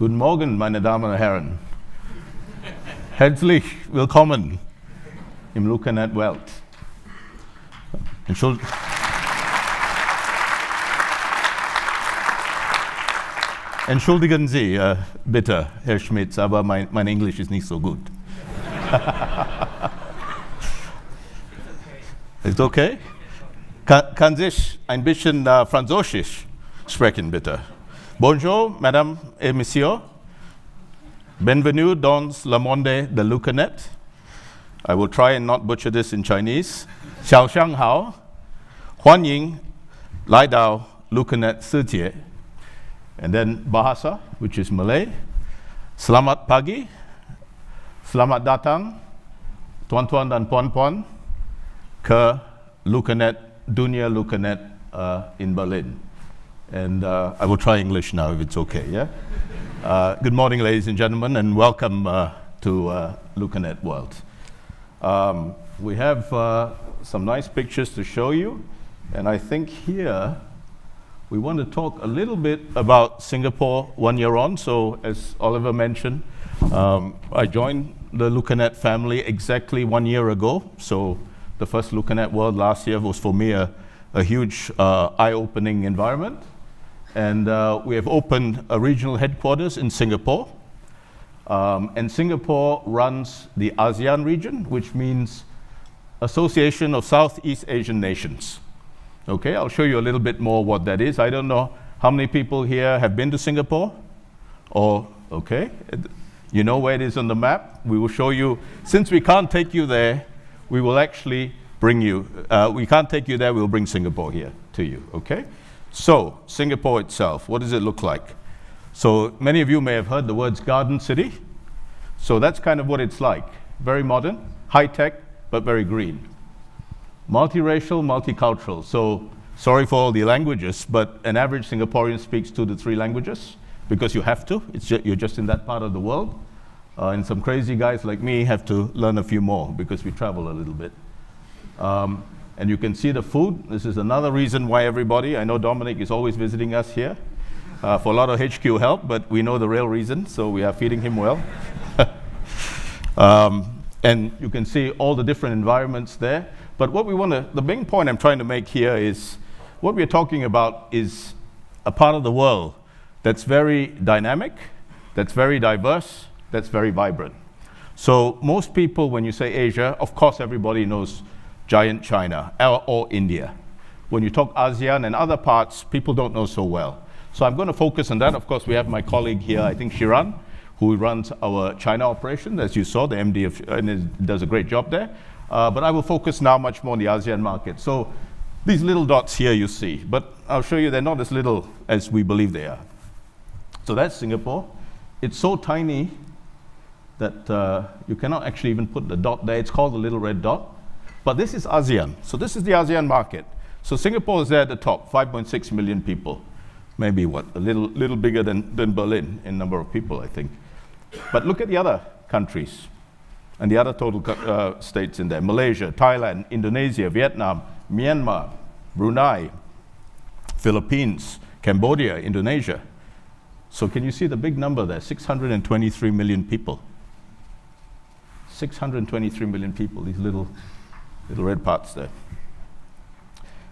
Guten Morgen, meine Damen und Herren. Herzlich willkommen im LucaNet.World. Entschuldigen Sie bitte, Herr Schmitz, aber mein Englisch ist nicht so gut. Ist okay? Kann sich ein bisschen Französisch sprechen, bitte? Bonjour, Madame et Monsieur. Bienvenue dans le monde de LucaNet. I will try and not butcher this in Chinese. Xiao Xiang Hao. Huan Ying Lai Dao LucaNet Sitier. And then Bahasa, which is Malay. Selamat pagi. Selamat datang. Tuan-tuan dan puan-puan ke LucaNet, Dunia LucaNet in Berlin. And I will try English now if it's okay, yeah? Good morning, ladies and gentlemen, and welcome to LucaNet.World. We have some nice pictures to show you, and I think here we want to talk a little bit about Singapore 1 year on. So as Oliver mentioned, I joined the LucaNet family exactly 1 year ago. So the first LucaNet.World last year was for me a huge eye-opening environment. And we have opened a regional headquarters in Singapore. And Singapore runs the ASEAN region, which means Association of Southeast Asian Nations. Okay, I'll show you a little bit more what that is. I don't know how many people here have been to Singapore? Or, okay, you know where it is on the map. We will show you. Since we can't take you there, we will actually bring you. We can't take you there, we'll bring Singapore here to you, okay? So, Singapore itself, what does it look like? So, many of you may have heard the words Garden City. So that's kind of what it's like. Very modern, high-tech, but very green. Multiracial, multicultural. So, sorry for all the languages, but an average Singaporean speaks 2 to 3 languages because you have to. You're just in that part of the world. And some crazy guys like me have to learn a few more because we travel a little bit. And you can see the food. This is another reason why everybody, I know Dominic is always visiting us here for a lot of HQ help, but we know the real reason, so we are feeding him well. And you can see all the different environments there. But what we want to, the main point I'm trying to make here is, what we're talking about is a part of the world that's very dynamic, that's very diverse, that's very vibrant. So most people, when you say Asia, of course everybody knows giant China or India. When you talk ASEAN and other parts, people don't know so well. So I'm going to focus on that. Of course, we have my colleague here, I think Shiran, who runs our China operation, as you saw, the MD of, and does a great job there. But I will focus now much more on the ASEAN market. So these little dots here you see, but I'll show you they're not as little as we believe they are. So that's Singapore. It's so tiny that you cannot actually even put the dot there. It's called the little red dot. But this is ASEAN. So this is the ASEAN market. So Singapore is there at the top, 5.6 million people. Maybe what, a little bigger than Berlin in number of people, I think. But look at the other countries and the other total states in there. Malaysia, Thailand, Indonesia, Vietnam, Myanmar, Brunei, Philippines, Cambodia, Indonesia. So can you see the big number there? 623 million people. 623 million people, these little red parts there.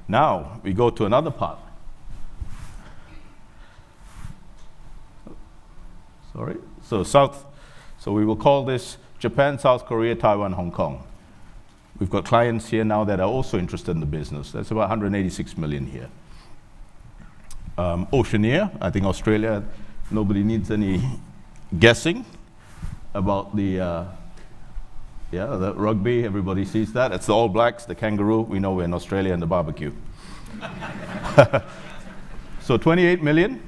Now we go to another part. Sorry. So we will call this Japan, South Korea, Taiwan, Hong Kong. We've got clients here now that are also interested in the business. That's about 186 million here. Oceania, I think Australia, nobody needs any guessing about the rugby, everybody sees that. It's the All Blacks, the kangaroo, we know we're in Australia, and the barbecue. So 28 million.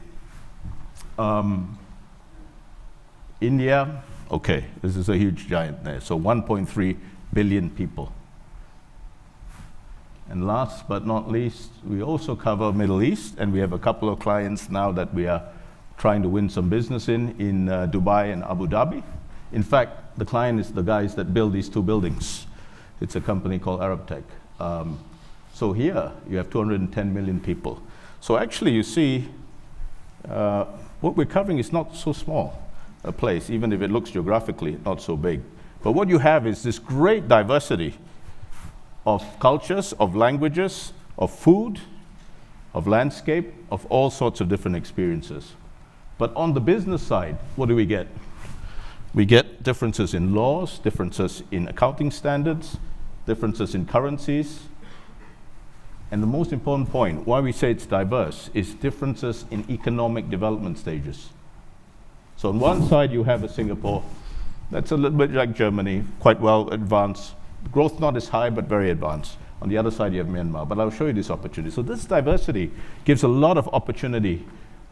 India, okay, this is a huge giant there. So 1.3 billion people. And last but not least, we also cover Middle East, and we have a couple of clients now that we are trying to win some business in Dubai and Abu Dhabi. In fact, the client is the guys that build these 2 buildings. It's a company called Arab Tech. So here, you have 210 million people. So actually, you see, what we're covering is not so small a place, even if it looks geographically not so big. But what you have is this great diversity of cultures, of languages, of food, of landscape, of all sorts of different experiences. But on the business side, what do we get? We get differences in laws, differences in accounting standards, differences in currencies. And the most important point, why we say it's diverse, is differences in economic development stages. So on one side, you have a Singapore that's a little bit like Germany, quite well advanced. Growth not as high, but very advanced. On the other side, you have Myanmar. But I'll show you this opportunity. So this diversity gives a lot of opportunity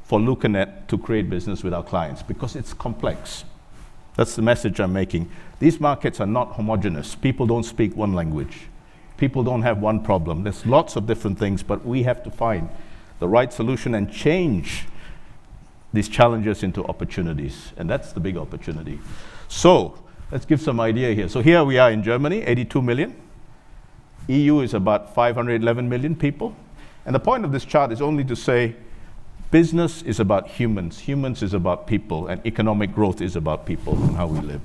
for LucaNet to create business with our clients because it's complex. That's the message I'm making. These markets are not homogeneous. People don't speak one language. People don't have one problem. There's lots of different things, but we have to find the right solution and change these challenges into opportunities. And that's the big opportunity. So let's give some idea here. So here we are in Germany, 82 million. EU is about 511 million people. And the point of this chart is only to say business is about humans. Humans is about people, and economic growth is about people and how we live.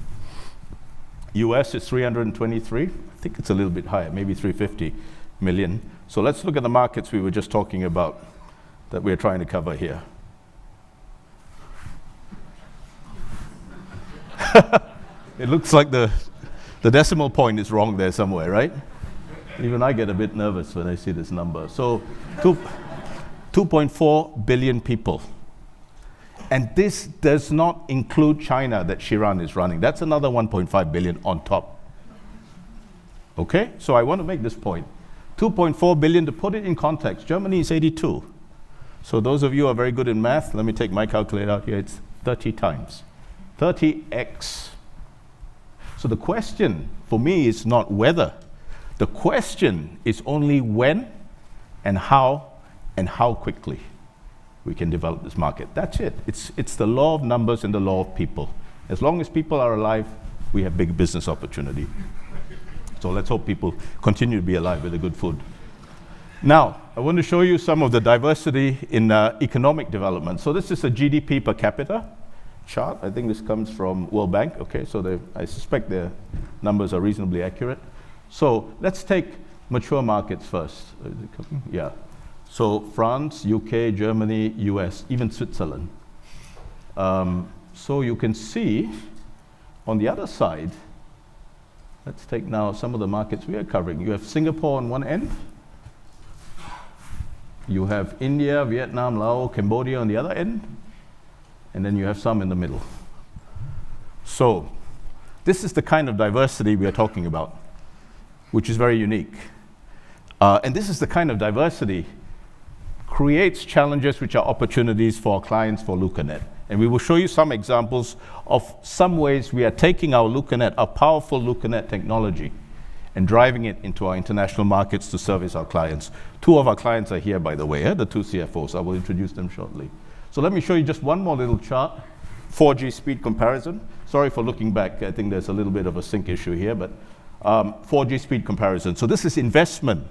US is 323. I think it's a little bit higher, maybe 350 million. So let's look at the markets we were just talking about that we're trying to cover here. It looks like the decimal point is wrong there somewhere, right? Even I get a bit nervous when I see this number. So 2.4 billion people. And this does not include China that Shiran is running. That's another 1.5 billion on top. Okay, so I want to make this point. 2.4 billion, to put it in context, Germany is 82. So those of you who are very good in math, let me take my calculator out here, it's 30 times. 30x. So the question for me is not whether. The question is only when and how quickly we can develop this market. That's it. It's the law of numbers and the law of people. As long as people are alive, we have big business opportunity. So let's hope people continue to be alive with the good food. Now, I want to show you some of the diversity in economic development. So this is a GDP per capita chart. I think this comes from World Bank. Okay, so I suspect their numbers are reasonably accurate. So let's take mature markets first. Yeah. So France, UK, Germany, US, even Switzerland. So you can see on the other side, let's take now some of the markets we are covering. You have Singapore on one end. You have India, Vietnam, Laos, Cambodia on the other end. And then you have some in the middle. So this is the kind of diversity we are talking about, which is very unique. And this is the kind of diversity creates challenges which are opportunities for our clients for LucaNet. And we will show you some examples of some ways we are taking our LucaNet, our powerful LucaNet technology, and driving it into our international markets to service our clients. Two of our clients are here, by the way, the two CFOs. I will introduce them shortly. So let me show you just one more little chart, 4G speed comparison. Sorry for looking back. I think there's a little bit of a sync issue here, but 4G speed comparison. So this is investment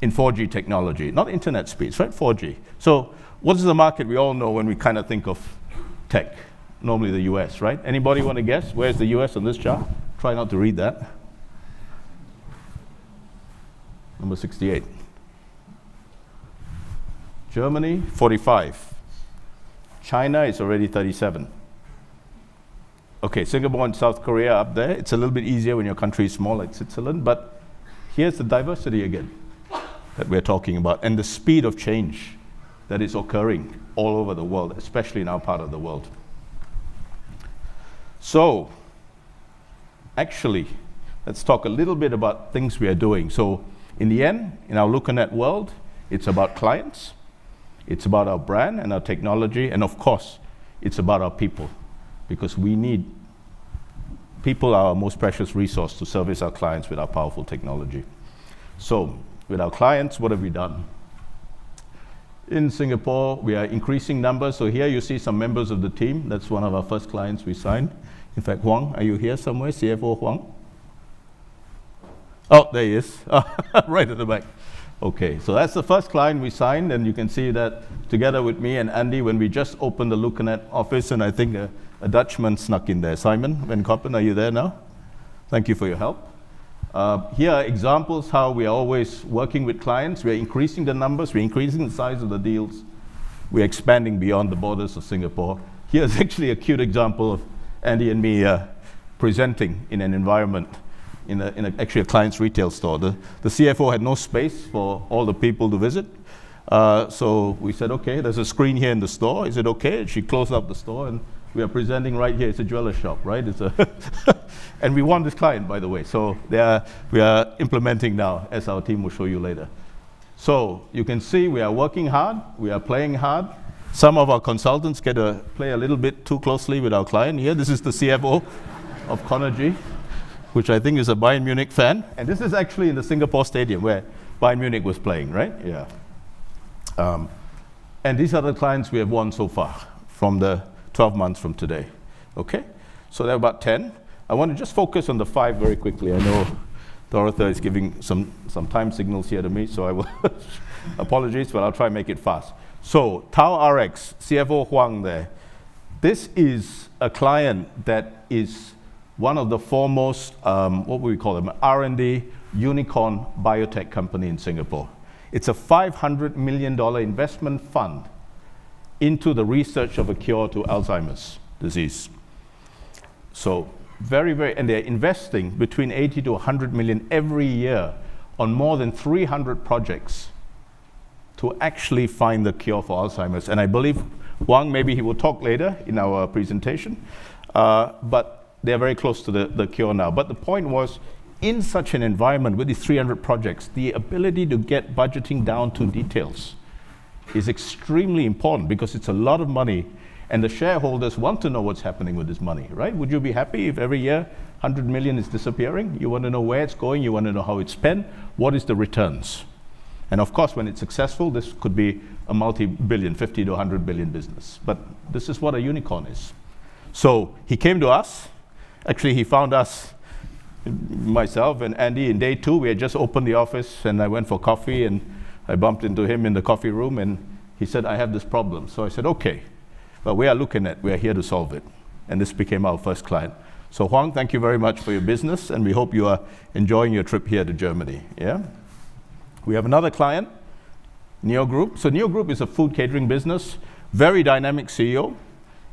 in 4G technology, not internet speeds, right? 4G. So what is the market we all know when we kind of think of tech? Normally the US, right? Anybody want to guess? Where's the US on this chart? Try not to read that. Number 68. Germany, 45. China is already 37. Okay, Singapore and South Korea up there. It's a little bit easier when your country is small like Switzerland, but here's the diversity again that we're talking about, and the speed of change that is occurring all over the world, especially in our part of the world. So, actually, let's talk a little bit about things we are doing. So, in the end, in our LucaNet.World, it's about clients, it's about our brand and our technology, and of course, it's about our people, because we need people are our most precious resource to service our clients with our powerful technology. So, with our clients, what have we done? In Singapore, we are increasing numbers. So here you see some members of the team. That's one of our first clients we signed. In fact, Huang, are you here somewhere? CFO Huang? Oh, there he is. Right at the back. Okay, so that's the first client we signed, and you can see that together with me and Andy when we just opened the LucaNet office, and I think a Dutchman snuck in there. Simon Van Koppen, are you there now? Thank you for your help. Here are examples how we are always working with clients. We are increasing the numbers, we're increasing the size of the deals, we're expanding beyond the borders of Singapore. Here's actually a cute example of Andy and me presenting in an environment, actually a client's retail store. The CFO had no space for all the people to visit. So we said, okay, there's a screen here in the store. Is it okay? And she closed up the store, and we are presenting right here. It's a jeweler shop, right? And we won this client, by the way. So we are implementing now, as our team will show you later. So you can see we are working hard. We are playing hard. Some of our consultants get to play a little bit too closely with our client here. This is the CFO of Conergy, which I think is a Bayern Munich fan. And this is actually in the Singapore Stadium where Bayern Munich was playing, right? Yeah. And these are the clients we have won so far from the 12 months from today. Okay? So there are about 10. I want to just focus on the 5 very quickly. I know Dorothy is giving some time signals here to me, so I will apologies, but I'll try and make it fast. So Tao RX, CFO Huang there. This is a client that is one of the foremost, what would we call them, R&D unicorn biotech company in Singapore. It's a $500 million investment fund into the research of a cure to Alzheimer's disease. So and they're investing between 80 to 100 million every year on more than 300 projects to actually find the cure for Alzheimer's. And I believe Huang, maybe he will talk later in our presentation, but they're very close to the cure now. But the point was, in such an environment with these 300 projects, the ability to get budgeting down to details is extremely important because it's a lot of money, and the shareholders want to know what's happening with this money, right? Would you be happy if every year 100 million is disappearing? You want to know where it's going, you want to know how it's spent, what is the returns? And of course, when it's successful, this could be a multi-billion, 50 to 100 billion business. But this is what a unicorn is. So he came to us. Actually, he found us, myself and Andy, in day 2. We had just opened the office, and I went for coffee, and I bumped into him in the coffee room, and he said, I have this problem. So I said, okay, but we are LucaNet. We are here to solve it. And this became our first client. So Huang, thank you very much for your business, and we hope you are enjoying your trip here to Germany. Yeah. We have another client, Neo Group. So Neo Group is a food catering business, very dynamic CEO,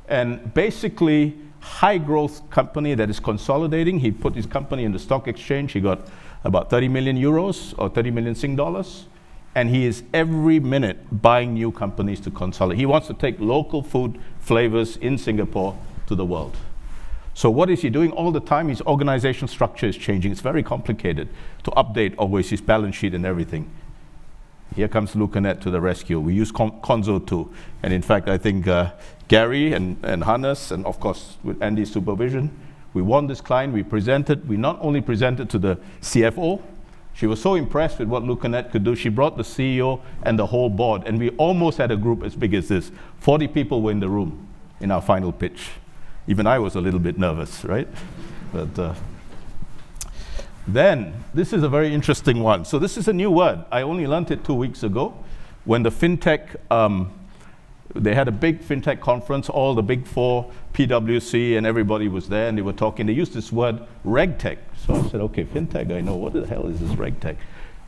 and basically high growth company that is consolidating. He put his company in the stock exchange. He got about 30 million euros or 30 million Sing dollars. And he is every minute buying new companies to consolidate. He wants to take local food flavors in Singapore to the world. So what is he doing all the time? His organization structure is changing. It's very complicated to update always his balance sheet and everything. Here comes LucaNet to the rescue. We use Conzo too. And in fact, I think Gary and Hannes, and of course with Andy's supervision, we won this client. We not only presented to the CFO, she was so impressed with what LucaNet could do, she brought the CEO and the whole board, and we almost had a group as big as this. 40 people were in the room in our final pitch. Even I was a little bit nervous, right? But then, this is a very interesting one. So this is a new word. I only learned it 2 weeks ago when the FinTech, they had a big FinTech conference, all the big 4, PwC, and everybody was there, and they were talking. They used this word, RegTech. So I said, okay, FinTech, I know. What the hell is this RegTech?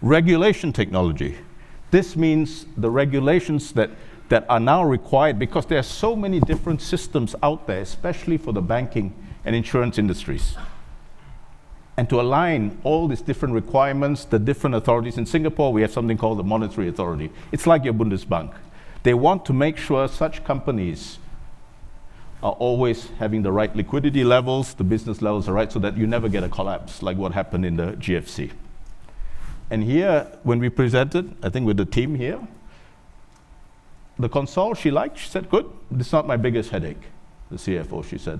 Regulation technology. This means the regulations that are now required because there are so many different systems out there, especially for the banking and insurance industries. And to align all these different requirements, the different authorities. In Singapore, we have something called the Monetary Authority. It's like your Bundesbank. They want to make sure such companies are always having the right liquidity levels, the business levels are right, so that you never get a collapse like what happened in the GFC. And here, when we presented, I think with the team here, the console she liked, she said, good, this is not my biggest headache, the CFO, she said.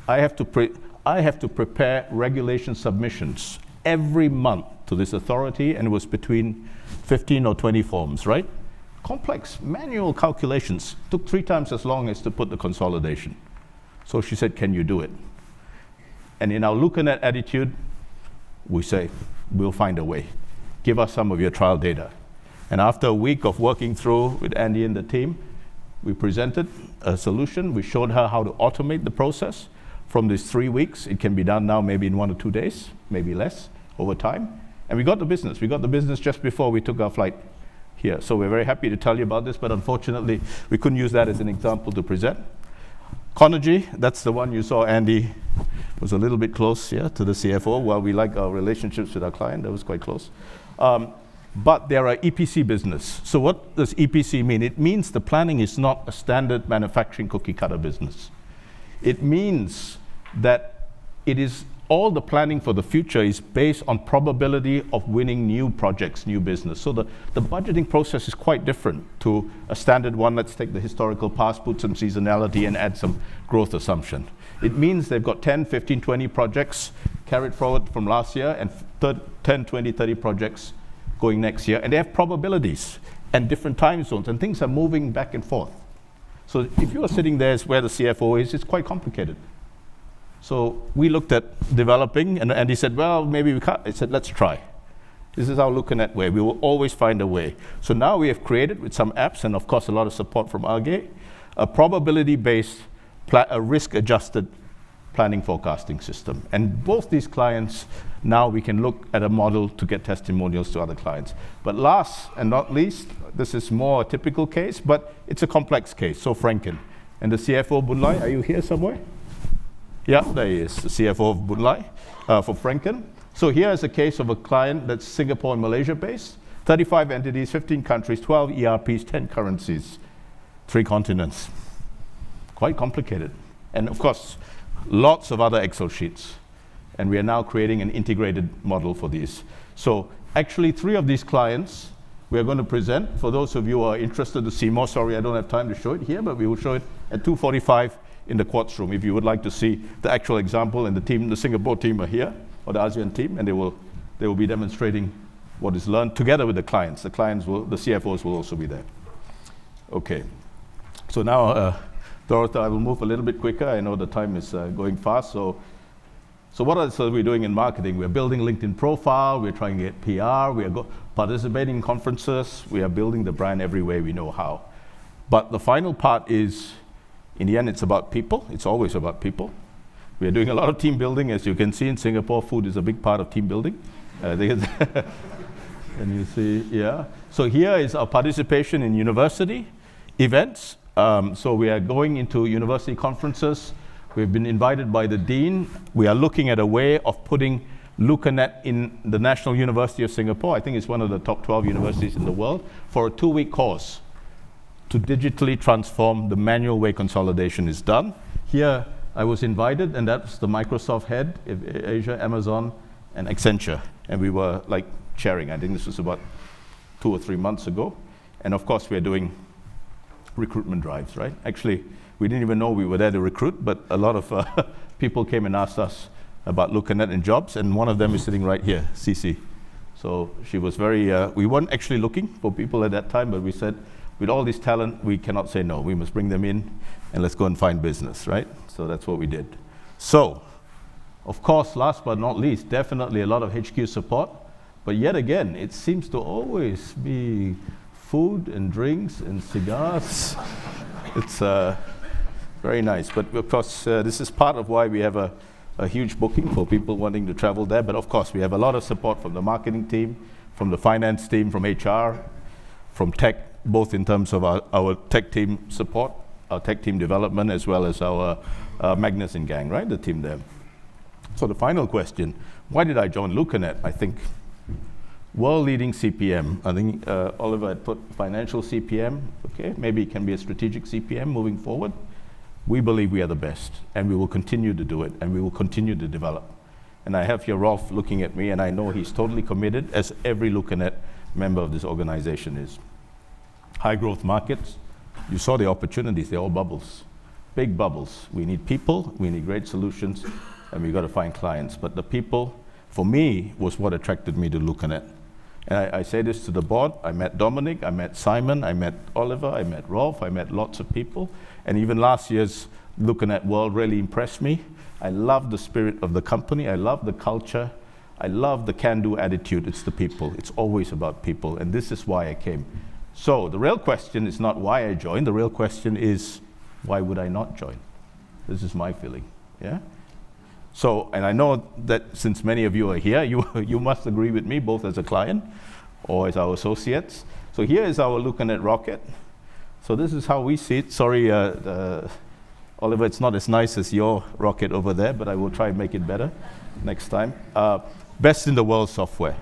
I have to prepare regulation submissions every month to this authority, and it was between 15 or 20 forms, right? Complex manual calculations took 3 times as long as to put the consolidation. So she said, can you do it? And in our LucaNet attitude, we say, we'll find a way. Give us some of your trial data. And after a week of working through with Andy and the team, we presented a solution. We showed her how to automate the process. From these 3 weeks, it can be done now maybe in 1 or 2 days, maybe less over time. And we got the business. We got the business just before we took our flight here. So we're very happy to tell you about this, but unfortunately, we couldn't use that as an example to present. Conergy, that's the one you saw Andy was a little bit close to the CFO. While we like our relationships with our client, that was quite close. But they're an EPC business. So what does EPC mean? It means the planning is not a standard manufacturing cookie cutter business. It means that it is all the planning for the future is based on probability of winning new projects, new business. So the budgeting process is quite different to a standard one. Let's take the historical past, put some seasonality and add some growth assumption. It means they've got 10, 15, 20 projects carried forward from last year and 10, 20, 30 projects going next year. And they have probabilities and different time zones and things are moving back and forth. So if you are sitting there where the CFO is, it's quite complicated. So we looked at developing, and Andy said, well, maybe we can't. I said, let's try. This is our LucaNet way. We will always find a way. So now we have created, with some apps, and of course a lot of support from AGE, a probability-based, a risk-adjusted planning forecasting system. And both these clients, now we can look at a model to get testimonials to other clients. But last and not least, this is more a typical case, but it's a complex case. So Franken. And the CFO, Bunlai, are you here somewhere? Yeah, there he is, the CFO of Bunlai for Franken. So here is a case of a client that's Singapore and Malaysia based, 35 entities, 15 countries, 12 ERPs, 10 currencies, 3 continents. Quite complicated. And of course, lots of other Excel sheets. And we are now creating an integrated model for these. So actually 3 of these clients we are going to present. For those of you who are interested to see more, sorry I don't have time to show it here, but we will show it at 2:45 in the Quartz room if you would like to see the actual example. And the team, the Singapore team are here, or the ASEAN team, and they will be demonstrating what is learned together with the clients. The CFOs will also be there. Okay. So now, Dorothy, I will move a little bit quicker. I know the time is going fast. So what else are we doing in marketing? We're building LinkedIn profile. We're trying to get PR. We are participating in conferences. We are building the brand every way we know how. But the final part is, in the end, it's about people. It's always about people. We are doing a lot of team building. As you can see in Singapore, food is a big part of team building. And you see, yeah. So here is our participation in university events. So we are going into university conferences. We've been invited by the dean. We are looking at a way of putting LucaNet in the National University of Singapore. I think it's one of the top 12 universities in the world, for a 2-week course to digitally transform the manual way consolidation is done. Here I was invited, and that's the Microsoft head, Asia, Amazon, and Accenture. And we were like sharing. I think this was about 2 or 3 months ago. And of course we're doing recruitment drives, right? Actually, we didn't even know we were there to recruit, but a lot of people came and asked us about LucaNet and jobs, and one of them is sitting right here, Cici. So she was very, we weren't actually looking for people at that time, but we said, with all this talent, we cannot say no. We must bring them in, and let's go and find business, right? So that's what we did. So, of course, last but not least, definitely a lot of HQ support, but yet again, it seems to always be food and drinks and cigars. It's very nice, but of course, this is part of why we have a huge booking for people wanting to travel there. But of course, we have a lot of support from the marketing team, from the finance team, from HR, from tech, both in terms of our tech team support, our tech team development, as well as our Magnus and gang, right, the team there. So the final question, why did I join LucaNet? I think world-leading CPM. I think Oliver had put financial CPM. Okay, maybe it can be a strategic CPM moving forward. We believe we are the best, and we will continue to do it, and we will continue to develop. And I have here Rolf looking at me, and I know he's totally committed, as every LucaNet member of this organization is. High growth markets, you saw the opportunities, they're all bubbles, big bubbles. We need people, we need great solutions, and we've got to find clients. But the people, for me, was what attracted me to LucaNet. And I say this to the board. I met Dominic, I met Simon, I met Oliver, I met Rolf, I met lots of people. And even last year's LucaNet.World really impressed me. I love the spirit of the company. I love the culture. I love the can-do attitude. It's the people. It's always about people, and this is why I came. So the real question is not why I joined. The real question is, why would I not join? This is my feeling, yeah? So, and I know that since many of you are here, you must agree with me, both as a client or as our associates. So here is our LucaNet rocket. So this is how we see it. Sorry, Oliver, it's not as nice as your rocket over there, but I will try and make it better next time. Best in the world software.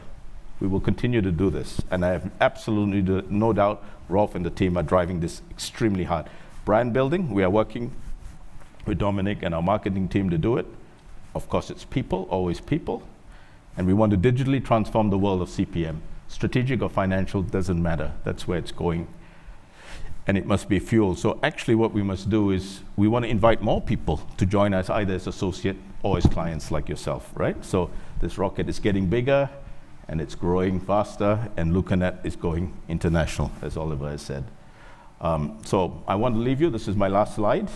We will continue to do this, and I have absolutely no doubt Rolf and the team are driving this extremely hard. Brand building, we are working with Dominic and our marketing team to do it. Of course, it's people, always people, and we want to digitally transform the world of CPM. Strategic or financial, doesn't matter. That's where it's going, and it must be fuel. So actually what we must do is we want to invite more people to join us, either as associate or as clients like yourself, right? So this rocket is getting bigger, and it's growing faster, and LucaNet is going international, as Oliver has said. So I want to leave you. This is my last slide.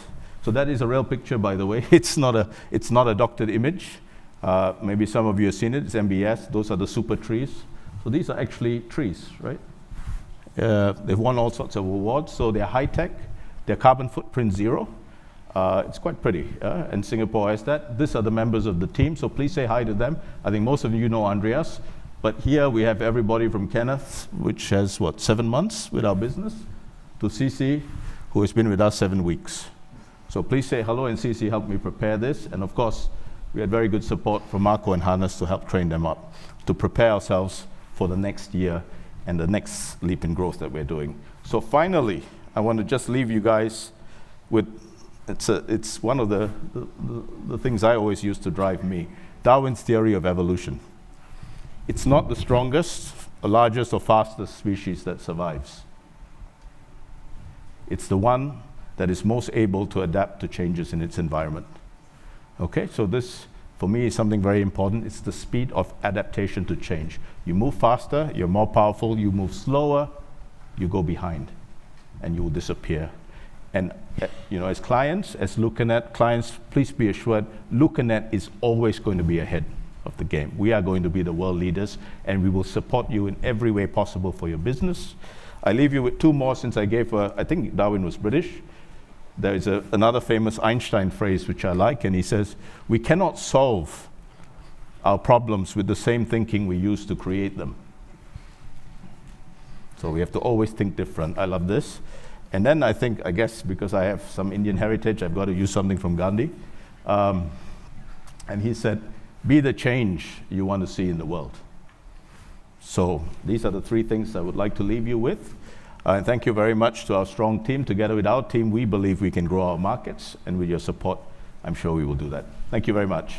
So that is a real picture, by the way. It's not a doctored image. Maybe some of you have seen it. It's MBS. Those are the super trees. So these are actually trees, right? They've won all sorts of awards. So they're high tech. They're carbon footprint zero. It's quite pretty, and Singapore has that. These are the members of the team, so please say hi to them. I think most of you know Andreas. But here we have everybody from Kenneth, which has, 7 months with our business, to CC, who has been with us 7 weeks. So please say hello, and CC helped me prepare this. And of course, we had very good support from Marco and Hannes to help train them up, to prepare ourselves for the next year and the next leap in growth that we're doing. So finally, I want to just leave you guys with, it's one of the things I always use to drive me, Darwin's theory of evolution. It's not the strongest, largest, or fastest species that survives. It's the one that is most able to adapt to changes in its environment. Okay, so this, for me, is something very important. It's the speed of adaptation to change. You move faster, you're more powerful. You move slower, you go behind, and you will disappear. And as clients, as LucaNet clients, please be assured, LucaNet is always going to be ahead of the game. We are going to be the world leaders, and we will support you in every way possible for your business. I leave you with 2 more, since I gave, I think Darwin was British. There is another famous Einstein phrase which I like, and he says, we cannot solve our problems with the same thinking we use to create them. So we have to always think different. I love this. And then I guess because I have some Indian heritage, I've got to use something from Gandhi. And he said, be the change you want to see in the world. So these are the 3 things I would like to leave you with. And thank you very much to our strong team. Together with our team, we believe we can grow our markets, and with your support, I'm sure we will do that. Thank you very much.